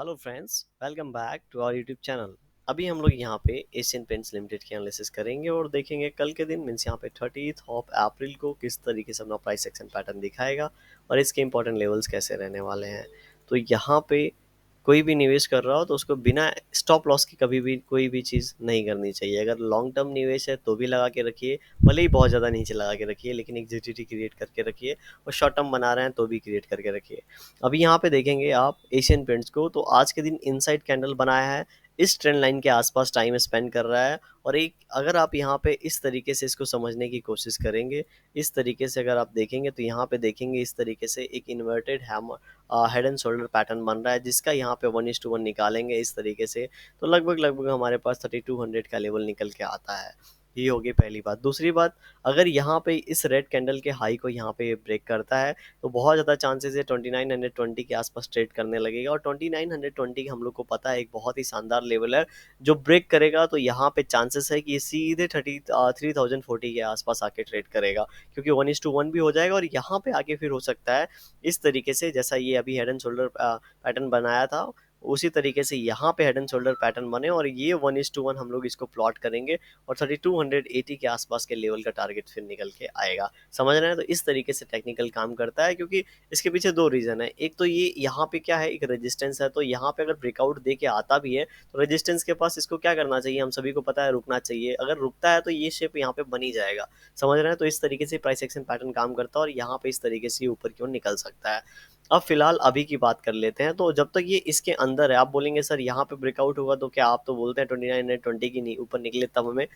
Hello friends, welcome back to our YouTube channel. अभी हम लोग यहाँ पे एशियन पेंट्स लिमिटेड की एनालिसिस करेंगे और देखेंगे कल के दिन मीन्स यहाँ पे 30th ऑफ अप्रैल को किस तरीके से अपना प्राइस एक्शन पैटर्न दिखाएगा और इसके इंपॉर्टेंट लेवल्स कैसे रहने वाले हैं। तो यहाँ पे कोई भी निवेश कर रहा हो तो उसको बिना स्टॉप लॉस के कभी भी कोई भी चीज़ नहीं करनी चाहिए। अगर लॉन्ग टर्म निवेश है तो भी लगा के रखिए, भले ही बहुत ज़्यादा नीचे लगा के रखिए, लेकिन एक लिक्विडिटी क्रिएट करके रखिए। और शॉर्ट टर्म बना रहे हैं तो भी क्रिएट करके रखिए। अभी यहाँ पे देखेंगे आप एशियन पेंट्स को, तो आज के दिन इनसाइड कैंडल बनाया है, इस ट्रेंड लाइन के आसपास टाइम स्पेंड कर रहा है। और एक अगर आप यहाँ पे इस तरीके से इसको समझने की कोशिश करेंगे, इस तरीके से अगर आप देखेंगे तो यहाँ पे देखेंगे इस तरीके से एक inverted hammer head and shoulder pattern बन रहा है, जिसका यहाँ पे 1:1 निकालेंगे इस तरीके से तो लगभग लगभग हमारे पास 3200 का लेवल निकल के आता है। ये होगी पहली बात। दूसरी बात, अगर यहाँ पे इस रेड कैंडल के हाई को यहाँ पे ब्रेक करता है तो बहुत ज़्यादा चांसेस है 2920 के आसपास ट्रेड करने लगेगा। और 2920 हम लोग को पता है एक बहुत ही शानदार लेवल है, जो ब्रेक करेगा तो यहाँ पे चांसेस है कि ये सीधे 3040 के आसपास आके ट्रेड करेगा, क्योंकि 1:1 भी हो जाएगा। और यहाँ पे आके फिर हो सकता है इस तरीके से, जैसा ये अभी हेड एंड शोल्डर पैटर्न बनाया था, उसी तरीके से यहाँ पे हेड एंड शोल्डर पैटर्न बने और ये 1:1 हम लोग इसको प्लॉट करेंगे और 3280 के आसपास के लेवल का टारगेट फिर निकल के आएगा। समझ रहे हैं? तो इस तरीके से टेक्निकल काम करता है, क्योंकि इसके पीछे दो रीजन है। एक तो ये यहाँ पे क्या है, एक रेजिस्टेंस है, तो यहाँ पे अगर ब्रेकआउट दे के आता भी है तो रेजिस्टेंस के पास इसको क्या करना चाहिए, हम सभी को पता है, रुकना चाहिए। अगर रुकता है तो ये शेप यहाँ पे बन ही जाएगा। समझ रहे हैं? तो इस तरीके से प्राइस एक्शन पैटर्न काम करता है और यहाँ पे इस तरीके से ऊपर की ओर निकल सकता है। अब फिलहाल अभी की बात कर लेते हैं। तो जब तक ये इसके अंदर है, आप बोलेंगे सर यहाँ पे ब्रेकआउट होगा तो क्या, आप तो बोलते हैं 2920 की ऊपर निकले तब हमें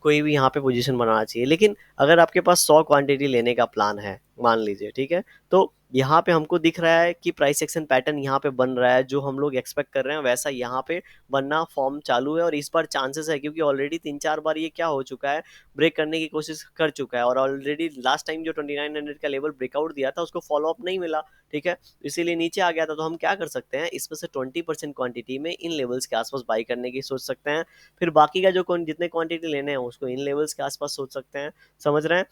कोई भी यहाँ पे पोजीशन बनाना चाहिए। लेकिन अगर आपके पास 100 क्वांटिटी लेने का प्लान है, मान लीजिए, ठीक है, तो यहाँ पे हमको दिख रहा है कि प्राइस एक्शन पैटर्न यहाँ पे बन रहा है, जो हम लोग एक्सपेक्ट कर रहे हैं वैसा यहाँ पे बनना फॉर्म चालू है। और इस बार चांसेस है, क्योंकि ऑलरेडी 3-4 बार ये क्या हो चुका है, ब्रेक करने की कोशिश कर चुका है। और ऑलरेडी लास्ट टाइम जो 2900 का लेवल ब्रेकआउट दिया था उसको फॉलो अप नहीं मिला, ठीक है, इसीलिए नीचे आ गया था। तो हम क्या कर सकते हैं, इसमें से 20% क्वांटिटी में इन लेवल्स के आसपास बाई करने की सोच सकते हैं। फिर बाकी का जो जितने क्वांटिटी लेने हैं उसको इन लेवल्स के आसपास सोच सकते हैं। समझ रहे हैं?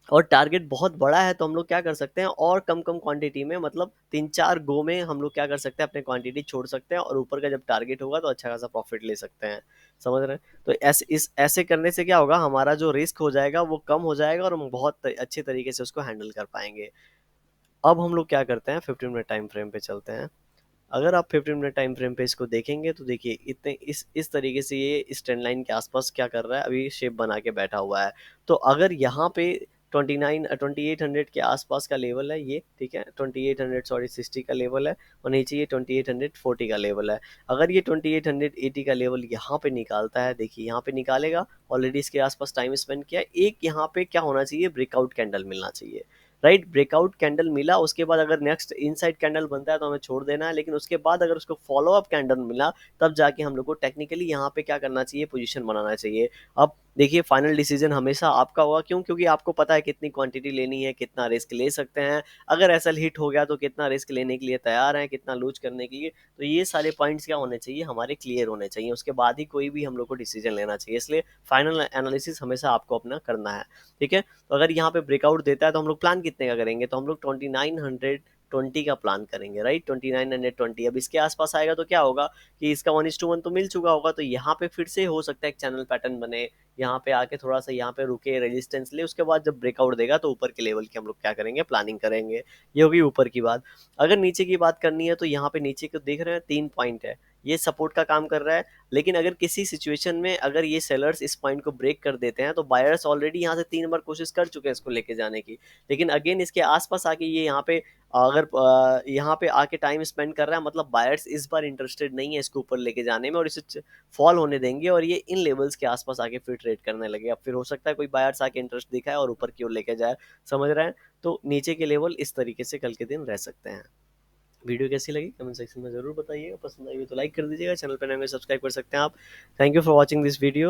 और टारगेट बहुत बड़ा है तो हम लोग क्या कर सकते हैं, और कम कम क्वांटिटी में, मतलब 3-4 गो में हम लोग क्या कर सकते हैं, अपने क्वांटिटी छोड़ सकते हैं और ऊपर का जब टारगेट होगा तो अच्छा खासा प्रॉफिट ले सकते हैं। समझ रहे हैं? तो ऐसे करने से क्या होगा, हमारा जो रिस्क हो जाएगा वो कम हो जाएगा और हम बहुत अच्छे तरीके से उसको हैंडल कर पाएंगे। अब हम लोग क्या करते हैं, 15 मिनट टाइम फ्रेम पे चलते हैं। अगर आप 15 मिनट टाइम फ्रेम पे इसको देखेंगे तो देखिए इतने इस तरीके से ये इस ट्रेंड लाइन के आसपास क्या कर रहा है, अभी शेप बना के बैठा हुआ है। तो अगर यहाँ पे 2800 के आसपास का लेवल है ये, ठीक है, 2800 सॉरी 60 का लेवल है, और नीचे ये 2840 का लेवल है। अगर ये 2880 का लेवल यहाँ पे निकालता है, देखिए यहाँ पे निकालेगा, ऑलरेडी इसके आसपास टाइम स्पेंड किया। एक यहाँ पे क्या होना चाहिए, ब्रेकआउट कैंडल मिलना चाहिए, राइट। ब्रेकआउट कैंडल मिला, उसके बाद अगर नेक्स्ट इनसाइड कैंडल बनता है तो हमें छोड़ देना है, लेकिन उसके बाद अगर उसको फॉलो अप कैंडल मिला तब जाके हम लोग को टेक्निकली यहाँ पे क्या करना चाहिए, पोजीशन बनाना चाहिए। अब देखिए फाइनल डिसीजन हमेशा आपका होगा, क्यों, क्योंकि आपको पता है कितनी क्वांटिटी लेनी है, कितना रिस्क ले सकते हैं, अगर ऐसा हिट हो गया तो कितना रिस्क लेने के लिए तैयार है, कितना लूज करने के लिए। तो ये सारे पॉइंट्स क्या होने चाहिए, हमारे क्लियर होने चाहिए, उसके बाद ही कोई भी हम लोग को डिसीजन लेना चाहिए। इसलिए फाइनल एनालिसिस हमेशा आपको अपना करना है, ठीक है। तो अगर यहाँ पे ब्रेकआउट देता है तो हम लोग प्लान कितने का करेंगे, तो हम लोग 2920 का प्लान करेंगे, राइट। 2920 अब इसके आसपास आएगा तो क्या होगा कि इसका 1:1 तो मिल चुका होगा, तो यहाँ पे फिर से हो सकता है एक चैनल पैटर्न बने, यहाँ पे आके थोड़ा सा यहाँ पे रुके, रेजिस्टेंस ले, उसके बाद जब ब्रेकआउट देगा तो ऊपर के लेवल की हम लोग क्या करेंगे, प्लानिंग करेंगे। ये होगी ऊपर की बात। अगर नीचे की बात करनी है तो यहाँ पे नीचे को देख रहे हैं 3 पॉइंट है, ये सपोर्ट का काम कर रहा है। लेकिन अगर किसी सिचुएशन में अगर ये सेलर्स इस पॉइंट को ब्रेक कर देते हैं तो बायर्स ऑलरेडी यहाँ से 3 बार कोशिश कर चुके हैं इसको लेके जाने की, लेकिन अगेन इसके आसपास आके ये यहाँ पे अगर यहाँ पे आके टाइम स्पेंड कर रहा है, मतलब बायर्स इस बार इंटरेस्टेड नहीं है इसको ऊपर लेके जाने में और इसे फॉल होने देंगे और ये इन लेवल्स के आसपास आके फिर ट्रेड करने लगे। अब फिर हो सकता है कोई बायर्स आके इंटरेस्ट दिखाए और ऊपर की ओर लेके जाए। समझ रहे हैं? तो नीचे के लेवल इस तरीके से कल के दिन रह सकते हैं। वीडियो कैसी लगी कमेंट सेक्शन में जरूर बताइएगा, पसंद आई हो तो लाइक कर दीजिएगा, चैनल पर नए सब्सक्राइब कर सकते हैं आप। Thank you for watching this video.